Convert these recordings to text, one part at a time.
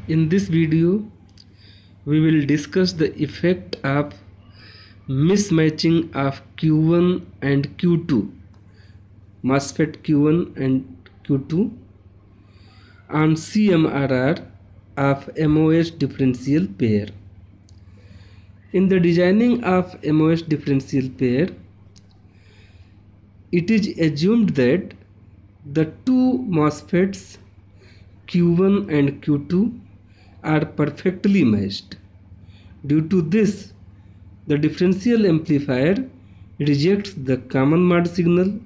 In this video, we will discuss the effect of mismatching of Q1 and Q2, MOSFET Q1 and Q2 on CMRR of MOS differential pair. In the designing of MOS differential pair, it is assumed that the two MOSFETs Q1 and Q2 are perfectly matched. Due to this, the differential amplifier rejects the common mode signal.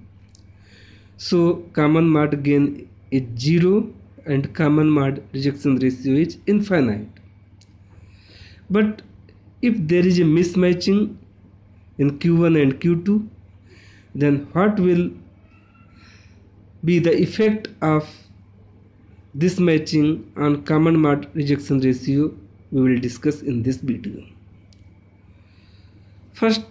So common mode gain is 0 and common mode rejection ratio is infinite. But if there is a mismatching in Q1 and Q2, then what will be the effect of this matching on common mode rejection ratio? We will discuss in this video. First,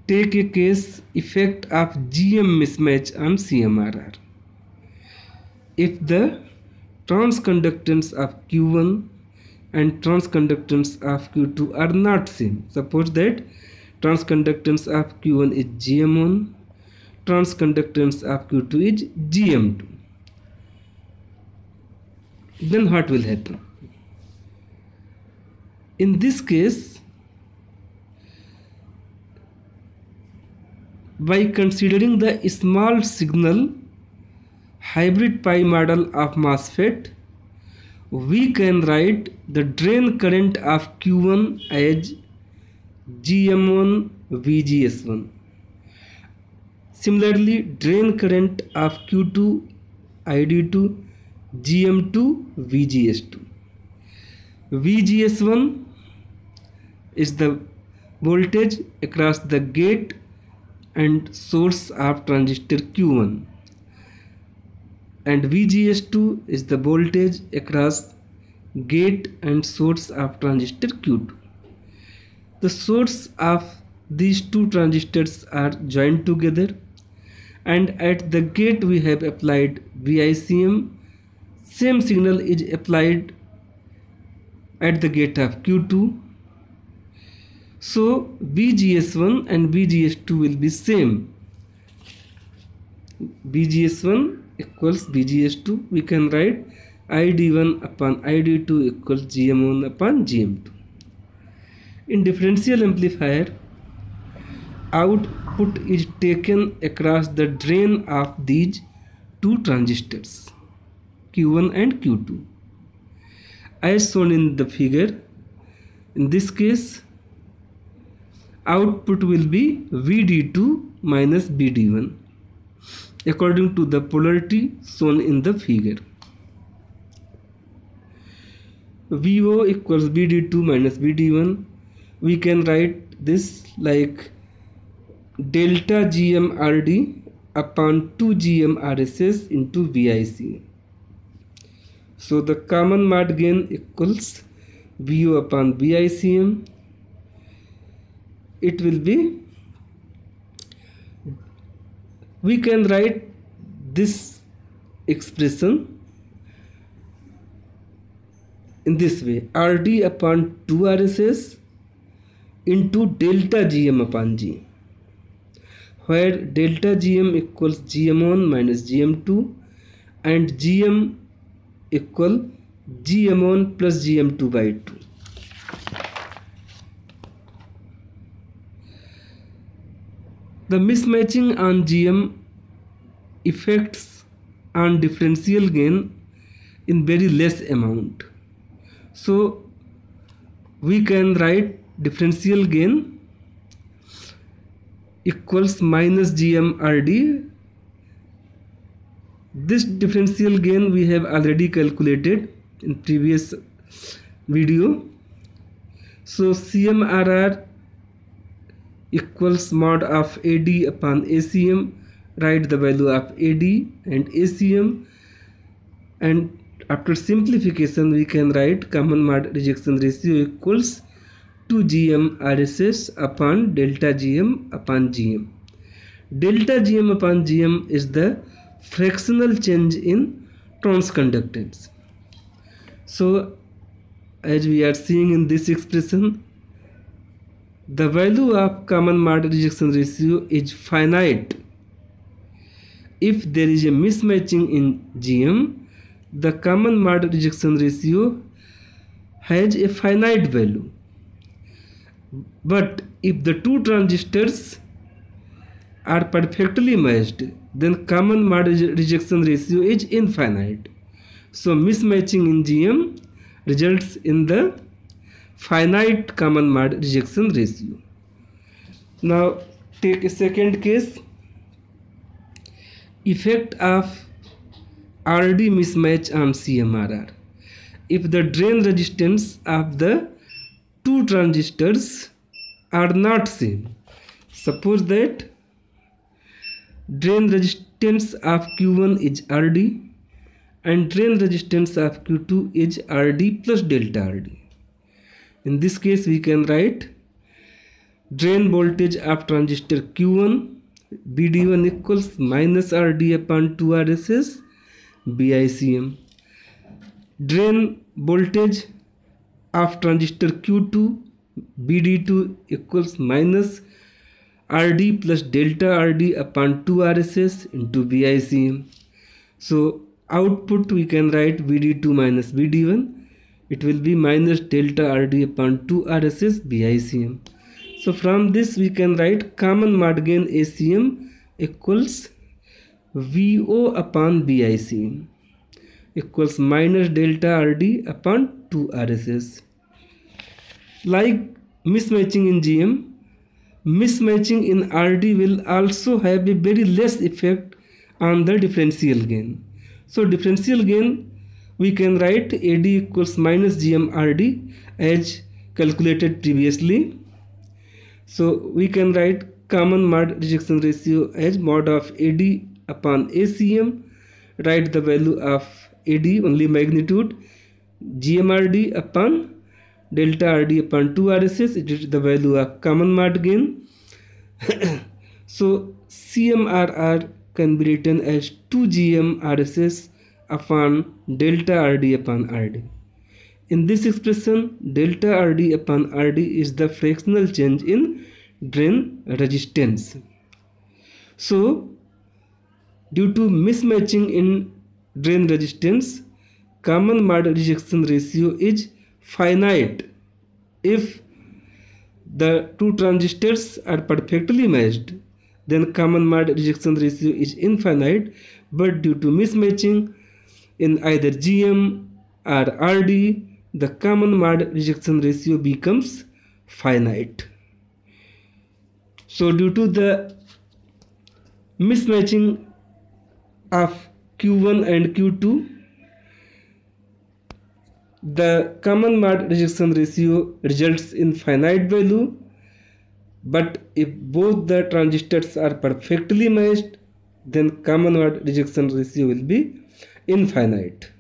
take a case effect of GM mismatch on CMRR. If the transconductance of Q1 and transconductance of Q2 are not same, suppose that transconductance of Q1 is GM1, transconductance of Q2 is GM2. Then what will happen? In this case, by considering the small signal hybrid pi model of MOSFET, we can write the drain current of Q1 as GM1 VGS1. Similarly, drain current of Q2 ID2 GM2 VGS2. VGS1 is the voltage across the gate and source of transistor Q1, and VGS2 is the voltage across gate and source of transistor Q2. The source of these two transistors are joined together, and at the gate we have applied VICM. Same signal is applied at the gate of Q2. So VGS1 and VGS2 will be same. VGS1 equals VGS2. We can write ID1 upon ID2 equals GM1 upon GM2. In differential amplifier, output is taken across the drain of these two transistors, Q1 and Q2. As shown in the figure, in this case, output will be VD2 minus VD1 according to the polarity shown in the figure. VO equals VD2 minus VD1. We can write this like delta GMRD upon 2 GMRSS into VIC. So the common mode gain equals VO upon VICM. It will be, we can write this expression in this way: RD upon 2 RSS into delta GM upon G, where delta GM equals GM1 minus GM2 and GM equal GM1 plus GM2 by 2. The mismatching on GM affects on differential gain in very less amount. So we can write differential gain equals minus GMRD. This differential gain we have already calculated in previous video. So CMRR equals mod of AD upon ACM. Write the value of AD and ACM, and after simplification we can write common mode rejection ratio equals 2 GM RSS upon delta GM upon GM. Delta GM upon GM is the fractional change in transconductance. So as we are seeing in this expression, the value of common mode rejection ratio is finite if there is a mismatching in GM. The common mode rejection ratio has a finite value, but if the two transistors are perfectly matched, then common mode rejection ratio is infinite. So mismatching in GM results in the finite common mode rejection ratio. Now take a second case. Effect of RD mismatch on CMRR. If the drain resistance of the two transistors are not same, suppose that drain resistance of Q1 is RD and drain resistance of Q2 is RD plus delta RD. In this case we can write drain voltage of transistor Q1 BD1 equals minus RD upon 2 RSS BICM. Drain voltage of transistor Q2 BD2 equals minus RD plus delta RD upon 2 RSS into BICM. So output we can write VD2 minus VD1. It will be minus delta RD upon 2 RSS BICM. So from this we can write common mode gain ACM equals VO upon BICM equals minus delta RD upon 2 RSS. Like mismatching in GM, mismatching in RD will also have a very less effect on the differential gain. So differential gain we can write AD equals minus GM RD as calculated previously. So we can write common mode rejection ratio as mod of AD upon ACM. Write the value of AD only magnitude, GMRD upon delta RD upon 2 RSS. It is the value of common mode gain. So CMRR can be written as 2GM RSS upon delta RD upon RD. In this expression, delta RD upon RD is the fractional change in drain resistance. So due to mismatching in drain resistance, common mode rejection ratio is finite if the two transistors are perfectly matched. Then common mode rejection ratio is infinite, but due to mismatching in either GM or RD, the common mode rejection ratio becomes finite. So due to the mismatching of Q1 and Q2, the common mode rejection ratio results in finite value, but if both the transistors are perfectly matched, then common mode rejection ratio will be infinite.